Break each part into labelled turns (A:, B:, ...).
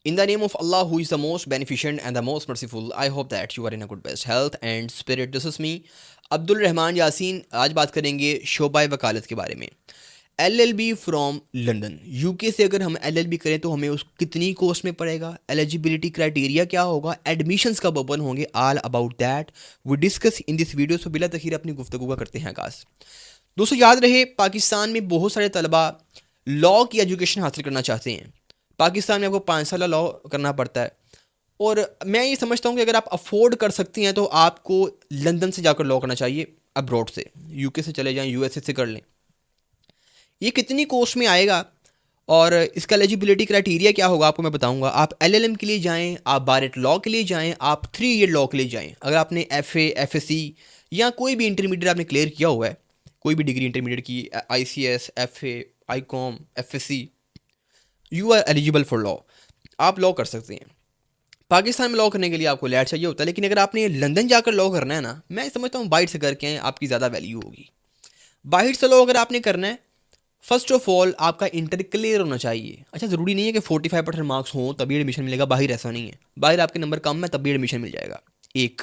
A: In the name of Allah, who is the most beneficent and the most merciful, I hope that you are in a good best health and spirit. This is me, Abdul Rahman Yasin. आज बात करेंगे शोबाए वकालत के बारे में. LLB from London, UK से अगर हम LLB करें तो हमें उस कितनी कॉस्ट में पड़ेगा, एलिजिबिलिटी क्राइटेरिया क्या होगा, एडमिशन्स कब ओपन होंगे, all about that we discuss in this video. So बिला तखीर अपनी गुफ्तगू का करते हैं आगाज़. दोस्तों याद रहे, पाकिस्तान में बहुत सारे तलबा लॉ की एजुकेशन हासिल करना चाहते हैं. पाकिस्तान में आपको 5 साल लॉ करना पड़ता है और मैं ये समझता हूँ कि अगर आप अफोर्ड कर सकती हैं तो आपको लंदन से जाकर लॉ करना चाहिए, अब्रॉड से. यूके से चले जाएं, यूएसए से कर लें. ये कितनी कॉस्ट में आएगा और इसका एलिजिबिलिटी क्राइटेरिया क्या होगा आपको मैं बताऊंगा. आप LLM के लिए जाएं, आप बारेट लॉ के लिए जाएं, आप 3 ईयर लॉ के लिए जाएं. अगर आपने FA, FSC या कोई भी इंटरमीडिएट आपने क्लियर किया हुआ है, कोई भी डिग्री इंटरमीडिएट की, ICS, FA, ICOM, FSC, you are eligible for law. आप लॉ कर सकते हैं. पाकिस्तान में लॉ करने के लिए आपको लैट चाहिए होता है, लेकिन अगर आपने लंदन जाकर लॉ करना है ना, मैं समझता हूँ बाहर से करके आए आपकी ज़्यादा वैल्यू होगी. बाहर से लॉ अगर आपने करना है, फर्स्ट ऑफ ऑल आपका इंटर क्लियर होना चाहिए. अच्छा, ज़रूरी नहीं है कि 45% मार्क्स हों तभी एडमिशन मिलेगा. बाहर ऐसा नहीं है. बाहर आपके नंबर कम है तभी एडमिशन मिल जाएगा. एक.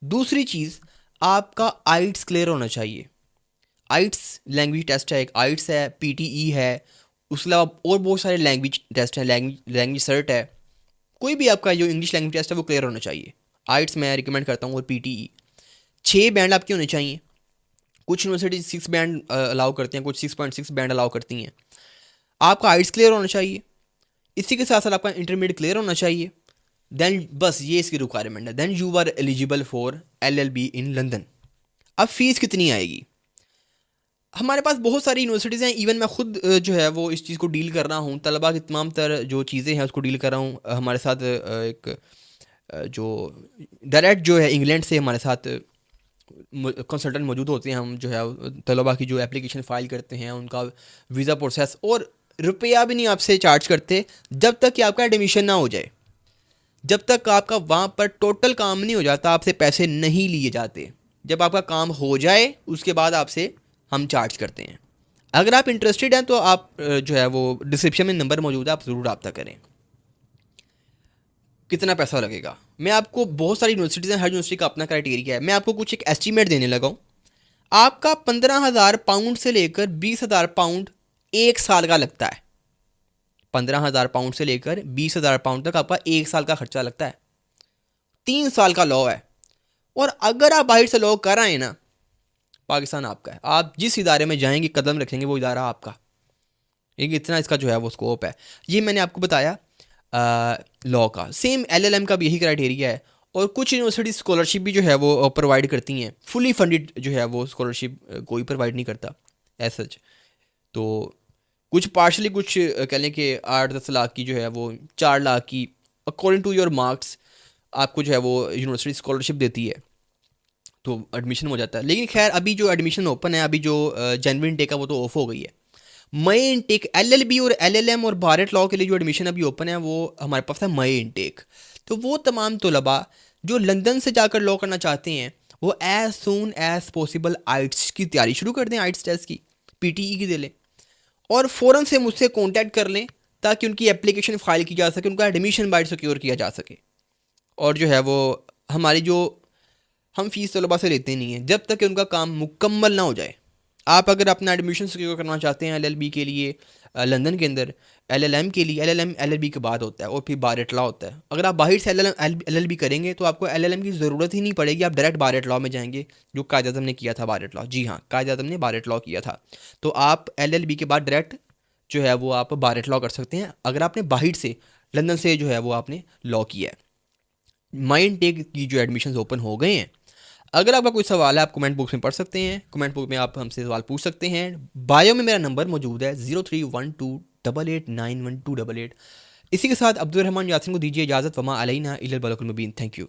A: दूसरी चीज़, आपका आइट्स क्लियर होना चाहिए. आइट्स लैंग्वेज टेस्ट है, एक आइट्स है, PTE है, उसके अलावा और बहुत सारे लैंग्वेज टेस्ट हैं, लैंग्वेज सर्ट है. कोई भी आपका जो इंग्लिश लैंग्वेज टेस्ट है वो क्लियर होना चाहिए. आइट्स मैं रिकमेंड करता हूँ, और PTE. 6 बैंड आपके होने चाहिए. कुछ यूनिवर्सिटी 6 बैंड अलाउ करते हैं, कुछ 6.6 बैंड अलाउ करती हैं. आपका आइट्स क्लियर होना चाहिए. इसी के साथ साथ आपका इंटरमीडिएट क्लियर होना चाहिए. देन बस ये इसकी रिक्वायरमेंट है. Then you are eligible for LLB in London. अब फीस कितनी आएगी? हमारे पास बहुत सारी यूनिवर्सिटीज़ हैं. इवन मैं खुद जो है वो इस चीज़ को डील कर रहा हूँ. तलबा की तमाम तर जो चीज़ें हैं उसको डील कर रहा हूँ. हमारे साथ एक जो डायरेक्ट जो है इंग्लैंड से हमारे साथ कंसल्टेंट मौजूद होते हैं. हम जो है तलबा की जो एप्लीकेशन फ़ाइल करते हैं, उनका वीज़ा प्रोसेस, और रुपया भी नहीं आपसे चार्ज करते जब तक कि आपका एडमिशन ना हो जाए. जब तक आपका वहाँ पर टोटल काम नहीं हो जाता आपसे पैसे नहीं लिए जाते. जब आपका काम हो जाए उसके बाद आपसे हम चार्ज करते हैं. अगर आप इंटरेस्टेड हैं तो आप जो है वो डिस्क्रिप्शन में नंबर मौजूद है, आप ज़रूर रब्ता करें. कितना पैसा लगेगा? मैं आपको, बहुत सारी यूनिवर्सिटीज़ हैं, हर यूनिवर्सिटी का अपना क्राइटेरिया है. मैं आपको कुछ एक एस्टीमेट देने लगा हूँ. आपका 15,000 पाउंड से लेकर 20,000 पाउंड एक साल का लगता है. 15,000 पाउंड से लेकर 20,000 पाउंड तक आपका एक साल का खर्चा लगता है. 3 साल का लॉ है. और अगर आप बाहर से लॉ कर आए ना, पाकिस्तान आपका है. आप जिस इदारे में जाएंगे, कदम रखेंगे, वो इदारा आपका. एक इतना इसका जो है वो स्कोप है. ये मैंने आपको बताया लॉ का. सेम LLM का भी यही क्राइटेरिया है. और कुछ यूनिवर्सिटी स्कॉलरशिप भी जो है वो प्रोवाइड करती हैं. फुली फंडेड जो है वो स्कॉलरशिप कोई प्रोवाइड नहीं करता एज सच. तो कुछ पार्शली, कुछ कह लें कि 8-10 लाख की जो है वो 4 लाख की, अकॉर्डिंग टू योर मार्क्स, आपको जो है वो यूनिवर्सिटी स्कॉलरशिप देती है. तो एडमिशन हो जाता है. लेकिन खैर अभी जो एडमिशन ओपन है, अभी जो जनवरी इनटेक है वो तो ऑफ हो गई है. मई इनटेक LLB और LLM और भारत लॉ के लिए जो एडमिशन अभी ओपन है वो हमारे पास है मई इनटेक. तो वो तमाम तलबा जो लंदन से जाकर लॉ करना चाहते हैं वो एज सून एज पॉसिबल आइट्स की तैयारी शुरू कर दें. आइट्स टेस्ट की, PTE की दे लें और फ़ौरन से मुझसे कॉन्टैक्ट कर लें ताकि उनकी एप्लीकेशन फ़ाइल की जा सके, उनका एडमिशन बाइट सिक्योर किया जा सके. और जो है वो हमारी जो हम फ़ीस तलबा से लेते नहीं हैं जब तक कि उनका काम मुकम्मल ना हो जाए. आप अगर अपना एडमिशन सिक्योर करना चाहते हैं LLB के लिए लंदन के अंदर, LLM के लिए, LLM LLB के बाद होता है और फिर बारेट लॉ होता है. अगर आप बाहर से LLB करेंगे तो आपको LLM की ज़रूरत ही नहीं पड़ेगी. आप डायरेक्ट बारेट लॉ में जाएंगे, जो कायद आज़म ने किया था. बारेट लॉ, जी हाँ, कायद आज़म ने बारेट लॉ किया था. तो आप LLB के बाद डायरेक्ट जो है वो आप बारेट लॉ कर सकते हैं अगर आपने बाहर से, लंदन से जो है वो आपने लॉ किया है. माई इनटेक की जो एडमिशन ओपन हो गए हैं. अगर आपका कोई सवाल है आप कमेंट बॉक्स में पढ़ सकते हैं. कमेंट बॉक्स में आप हमसे सवाल पूछ सकते हैं. बायो में मेरा नंबर मौजूद है 0312889128. इसी के साथ अब्दुल रहमान यासिन को दीजिए इजाज़त. वमा अलैना इल्लल बलागुल मुबीन. Thank you.